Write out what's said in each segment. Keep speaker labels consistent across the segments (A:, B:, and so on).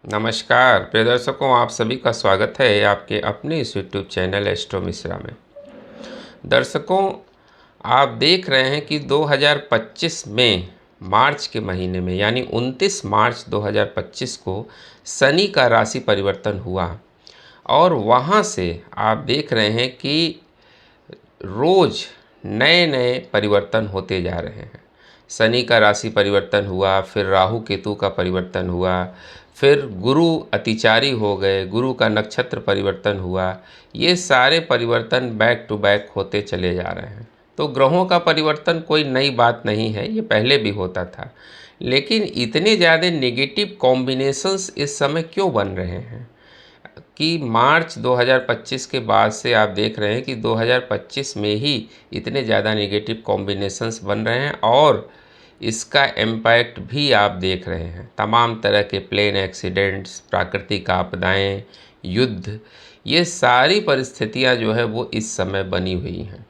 A: नमस्कार प्रिय दर्शकों, आप सभी का स्वागत है आपके अपने इस यूट्यूब चैनल एस्ट्रो मिश्रा में। दर्शकों, आप देख रहे हैं कि 2025 में मार्च के महीने में यानी 29 मार्च 2025 को शनि का राशि परिवर्तन हुआ और वहाँ से आप देख रहे हैं कि रोज़ नए नए परिवर्तन होते जा रहे हैं। शनि का राशि परिवर्तन हुआ, फिर राहु केतु का परिवर्तन हुआ, फिर गुरु अतिचारी हो गए, गुरु का नक्षत्र परिवर्तन हुआ। ये सारे परिवर्तन बैक टू बैक होते चले जा रहे हैं। तो ग्रहों का परिवर्तन कोई नई बात नहीं है, ये पहले भी होता था। लेकिन इतने ज़्यादा नेगेटिव कॉम्बिनेशंस इस समय क्यों बन रहे हैं कि मार्च 2025 के बाद से आप देख रहे हैं कि 2025 में ही इतने ज़्यादा नेगेटिव कॉम्बिनेशंस बन रहे हैं और इसका इम्पैक्ट भी आप देख रहे हैं। तमाम तरह के प्लेन एक्सीडेंट्स, प्राकृतिक आपदाएं, युद्ध, ये सारी परिस्थितियां जो है वो इस समय बनी हुई हैं।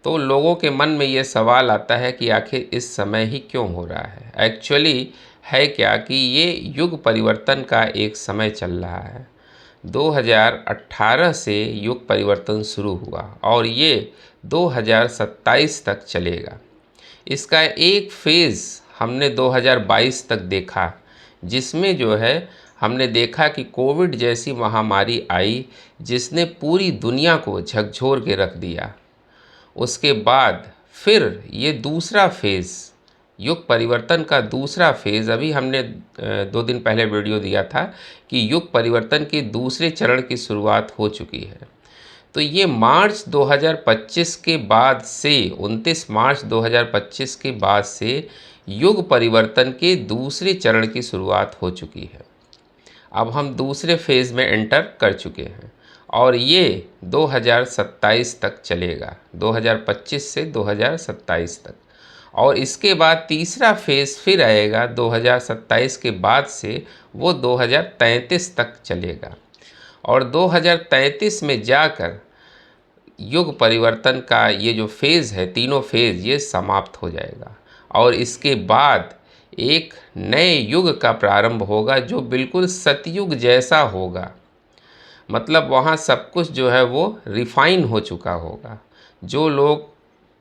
A: तो लोगों के मन में ये सवाल आता है कि आखिर इस समय ही क्यों हो रहा है। एक्चुअली है क्या कि ये युग परिवर्तन का एक समय चल रहा है। 2018 से युग परिवर्तन शुरू हुआ और ये 2027 तक चलेगा। इसका एक फेज़ हमने 2022 तक देखा, जिसमें जो है हमने देखा कि कोविड जैसी महामारी आई जिसने पूरी दुनिया को झकझोर के रख दिया। उसके बाद फिर ये दूसरा फेज़, युग परिवर्तन का दूसरा फेज़, अभी हमने 2 दिन पहले वीडियो दिया था कि युग परिवर्तन के दूसरे चरण की शुरुआत हो चुकी है। तो ये मार्च 2025 के बाद से 29 मार्च 2025 के बाद से युग परिवर्तन के दूसरे चरण की शुरुआत हो चुकी है। अब हम दूसरे फेज़ में एंटर कर चुके हैं और ये 2027 तक चलेगा, 2025 से 2027 तक। और इसके बाद तीसरा फेज़ फिर आएगा 2027 के बाद से, वो 2033 तक चलेगा और 2033 में जाकर युग परिवर्तन का ये जो फेज़ है, तीनों फेज़, ये समाप्त हो जाएगा और इसके बाद एक नए युग का प्रारंभ होगा जो बिल्कुल सतयुग जैसा होगा। मतलब वहाँ सब कुछ जो है वो रिफ़ाइन हो चुका होगा। जो लोग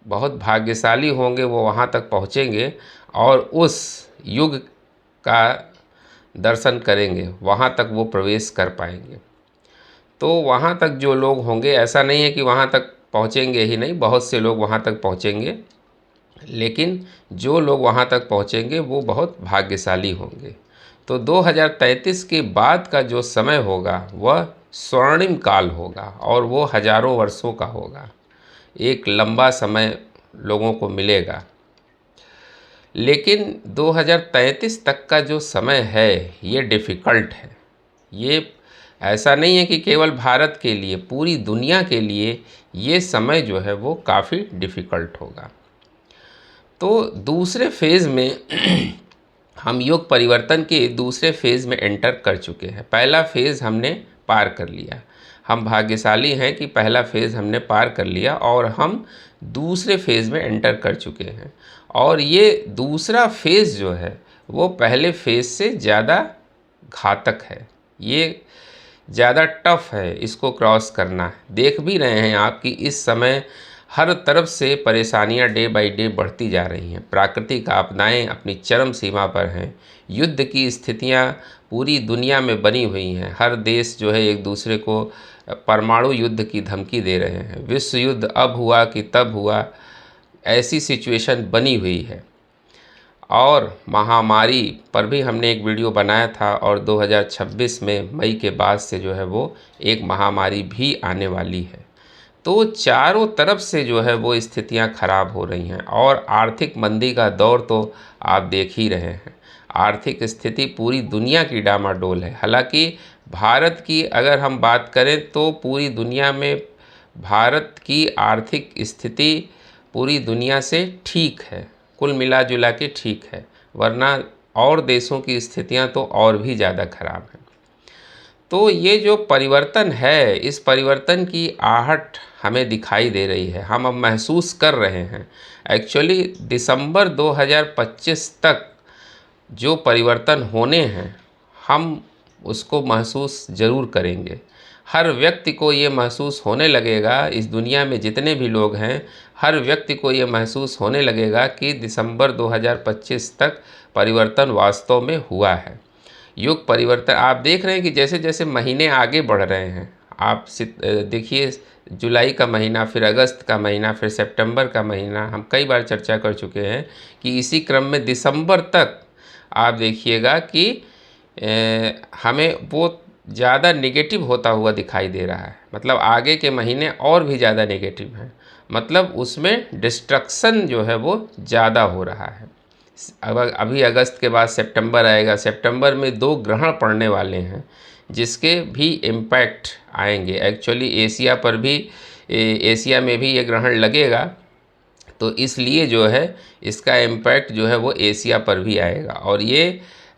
A: बहुत भाग्यशाली होंगे वो वहाँ तक पहुँचेंगे और उस युग का दर्शन करेंगे, वहाँ तक वो प्रवेश कर पाएंगे। तो वहाँ तक जो लोग होंगे, ऐसा नहीं है कि वहाँ तक पहुँचेंगे ही नहीं, बहुत से लोग वहाँ तक पहुँचेंगे, लेकिन जो लोग वहाँ तक पहुँचेंगे वो बहुत भाग्यशाली होंगे। तो 2033 के बाद का जो समय होगा वह स्वर्णिम काल होगा और वो हजारों वर्षों का होगा। एक लंबा समय लोगों को मिलेगा। लेकिन 2033 तक का जो समय है ये डिफ़िकल्ट है। ये ऐसा नहीं है कि केवल भारत के लिए, पूरी दुनिया के लिए ये समय जो है वो काफ़ी डिफ़िकल्ट होगा। तो दूसरे फेज़ में हम युग परिवर्तन के दूसरे फेज़ में एंटर कर चुके हैं। पहला फेज़ हमने पार कर लिया। हम भाग्यशाली हैं कि पहला फेज़ हमने पार कर लिया और हम दूसरे फेज़ में एंटर कर चुके हैं। और ये दूसरा फेज़ जो है वो पहले फेज़ से ज़्यादा घातक है। ये ज़्यादा टफ है इसको क्रॉस करना। देख भी रहे हैं आप कि इस समय हर तरफ से परेशानियां डे बाय डे बढ़ती जा रही हैं। प्राकृतिक आपदाएं अपनी चरम सीमा पर हैं। युद्ध की स्थितियां पूरी दुनिया में बनी हुई हैं। हर देश जो है एक दूसरे को परमाणु युद्ध की धमकी दे रहे हैं। विश्व युद्ध अब हुआ कि तब हुआ, ऐसी सिचुएशन बनी हुई है। और महामारी पर भी हमने एक वीडियो बनाया था और 2026 में मई के बाद से जो है वो एक महामारी भी आने वाली है। तो चारों तरफ से जो है वो स्थितियां खराब हो रही हैं और आर्थिक मंदी का दौर तो आप देख ही रहे हैं। आर्थिक स्थिति पूरी दुनिया की डामाडोल है। हालांकि भारत की अगर हम बात करें तो पूरी दुनिया में भारत की आर्थिक स्थिति पूरी दुनिया से ठीक है, कुल मिला जुला के ठीक है, वरना और देशों की स्थितियां तो और भी ज़्यादा खराब हैं। तो ये जो परिवर्तन है, इस परिवर्तन की आहट हमें दिखाई दे रही है, हम अब महसूस कर रहे हैं। एक्चुअली दिसंबर 2025 तक जो परिवर्तन होने हैं हम उसको महसूस ज़रूर करेंगे। हर व्यक्ति को ये महसूस होने लगेगा, इस दुनिया में जितने भी लोग हैं, हर व्यक्ति को ये महसूस होने लगेगा कि दिसंबर 2025 तक परिवर्तन वास्तव में हुआ है। युग परिवर्तन आप देख रहे हैं कि जैसे जैसे महीने आगे बढ़ रहे हैं, आप देखिए, जुलाई का महीना, फिर अगस्त का महीना, फिर सितंबर का महीना, हम कई बार चर्चा कर चुके हैं कि इसी क्रम में दिसंबर तक आप देखिएगा कि हमें वो ज़्यादा नेगेटिव होता हुआ दिखाई दे रहा है। मतलब आगे के महीने और भी ज़्यादा नेगेटिव हैं, मतलब उसमें डिस्ट्रक्शन जो है वो ज़्यादा हो रहा है। अब अभी अगस्त के बाद सितंबर आएगा, सितंबर में 2 ग्रहण पड़ने वाले हैं जिसके भी इम्पैक्ट आएंगे। एक्चुअली एशिया पर भी, एशिया में भी ये ग्रहण लगेगा, तो इसलिए जो है इसका इम्पैक्ट जो है वो एशिया पर भी आएगा और ये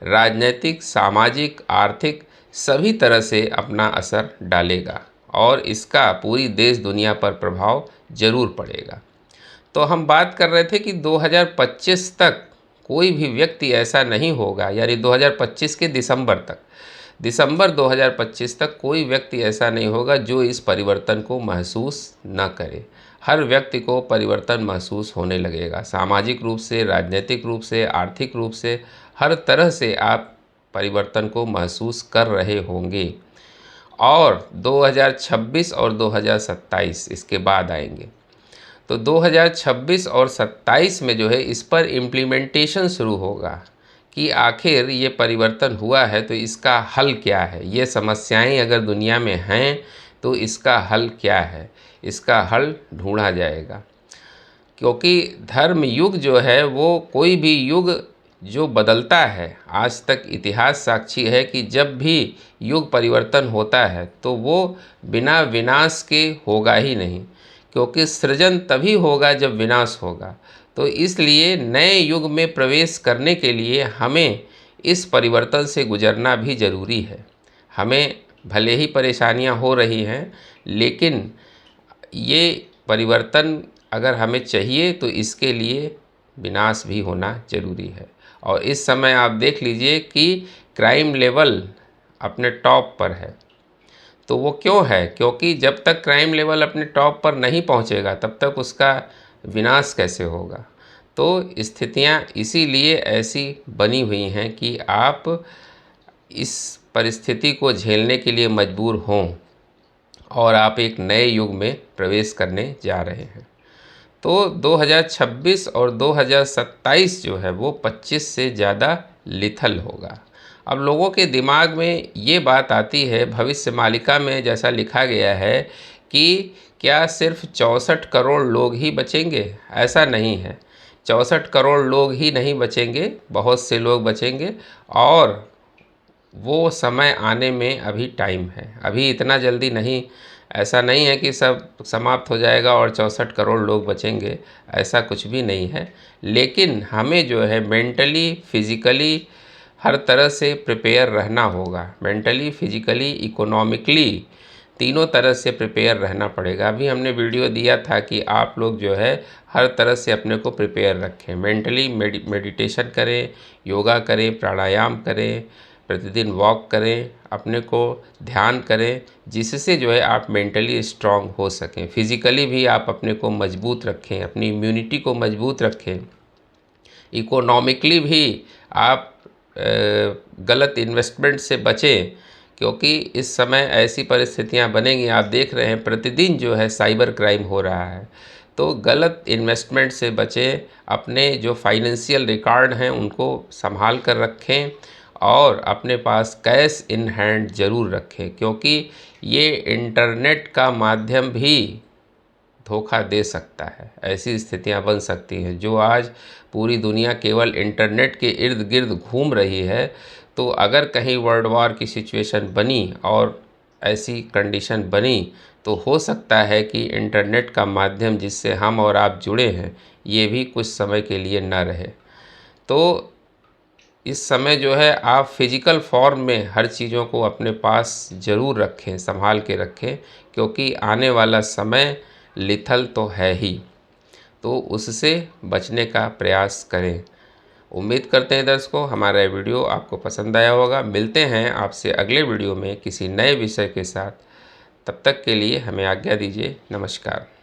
A: राजनीतिक, सामाजिक, आर्थिक सभी तरह से अपना असर डालेगा और इसका पूरी देश दुनिया पर प्रभाव ज़रूर पड़ेगा। तो हम बात कर रहे थे कि 2025 तक कोई भी व्यक्ति ऐसा नहीं होगा, यानी 2025 के दिसंबर तक, दिसंबर 2025 तक कोई व्यक्ति ऐसा नहीं होगा जो इस परिवर्तन को महसूस न करे। हर व्यक्ति को परिवर्तन महसूस होने लगेगा, सामाजिक रूप से, राजनीतिक रूप से, आर्थिक रूप से, हर तरह से आप परिवर्तन को महसूस कर रहे होंगे। और 2026 और 2027 इसके बाद आएंगे। तो 2026 और 27 में जो है इस पर इम्प्लीमेंटेशन शुरू होगा कि आखिर ये परिवर्तन हुआ है तो इसका हल क्या है। ये समस्याएं अगर दुनिया में हैं तो इसका हल क्या है, इसका हल ढूंढा जाएगा। क्योंकि धर्म युग जो है वो कोई भी युग जो बदलता है, आज तक इतिहास साक्षी है कि जब भी युग परिवर्तन होता है तो वो बिना विनाश के होगा ही नहीं, क्योंकि सृजन तभी होगा जब विनाश होगा। तो इसलिए नए युग में प्रवेश करने के लिए हमें इस परिवर्तन से गुजरना भी ज़रूरी है। हमें भले ही परेशानियां हो रही हैं, लेकिन ये परिवर्तन अगर हमें चाहिए तो इसके लिए विनाश भी होना ज़रूरी है। और इस समय आप देख लीजिए कि क्राइम लेवल अपने टॉप पर है। तो वो क्यों है? क्योंकि जब तक क्राइम लेवल अपने टॉप पर नहीं पहुंचेगा तब तक उसका विनाश कैसे होगा। तो स्थितियां इसीलिए ऐसी बनी हुई हैं कि आप इस परिस्थिति को झेलने के लिए मजबूर हों और आप एक नए युग में प्रवेश करने जा रहे हैं। तो 2026 और 2027 जो है वो 25 से ज़्यादा लिथल होगा। अब लोगों के दिमाग में ये बात आती है, भविष्य मालिका में जैसा लिखा गया है कि क्या सिर्फ 64 करोड़ लोग ही बचेंगे? ऐसा नहीं है, 64 करोड़ लोग ही नहीं बचेंगे, बहुत से लोग बचेंगे और वो समय आने में अभी टाइम है, अभी इतना जल्दी नहीं। ऐसा नहीं है कि सब समाप्त हो जाएगा और 64 करोड़ लोग बचेंगे, ऐसा कुछ भी नहीं है। लेकिन हमें जो है मेंटली, फिज़िकली हर तरह से प्रिपेयर रहना होगा। मेंटली, फिज़िकली, इकोनॉमिकली तीनों तरह से प्रिपेयर रहना पड़ेगा। अभी हमने वीडियो दिया था कि आप लोग जो है हर तरह से अपने को प्रिपेयर रखें। मेंटली मेडिटेशन करें, योगा करें, प्राणायाम करें, प्रतिदिन वॉक करें, अपने को ध्यान करें, जिससे जो है आप मेंटली स्ट्रांग हो सकें। फिज़िकली भी आप अपने को मजबूत रखें, अपनी इम्यूनिटी को मजबूत रखें। इकोनॉमिकली भी आप गलत इन्वेस्टमेंट से बचें, क्योंकि इस समय ऐसी परिस्थितियां बनेंगी। आप देख रहे हैं प्रतिदिन जो है साइबर क्राइम हो रहा है। तो गलत इन्वेस्टमेंट से बचें, अपने जो फाइनेंशियल रिकॉर्ड हैं उनको संभाल कर रखें और अपने पास कैश इन हैंड ज़रूर रखें, क्योंकि ये इंटरनेट का माध्यम भी धोखा दे सकता है। ऐसी स्थितियां बन सकती हैं। जो आज पूरी दुनिया केवल इंटरनेट के इर्द गिर्द घूम रही है, तो अगर कहीं वर्ल्ड वॉर की सिचुएशन बनी और ऐसी कंडीशन बनी तो हो सकता है कि इंटरनेट का माध्यम जिससे हम और आप जुड़े हैं ये भी कुछ समय के लिए न रहे। तो इस समय जो है आप फिज़िकल फॉर्म में हर चीज़ों को अपने पास ज़रूर रखें, संभाल के रखें, क्योंकि आने वाला समय लिथल तो है ही। तो उससे बचने का प्रयास करें। उम्मीद करते हैं दर्शकों हमारा ये वीडियो आपको पसंद आया होगा। मिलते हैं आपसे अगले वीडियो में किसी नए विषय के साथ। तब तक के लिए हमें आज्ञा दीजिए। नमस्कार।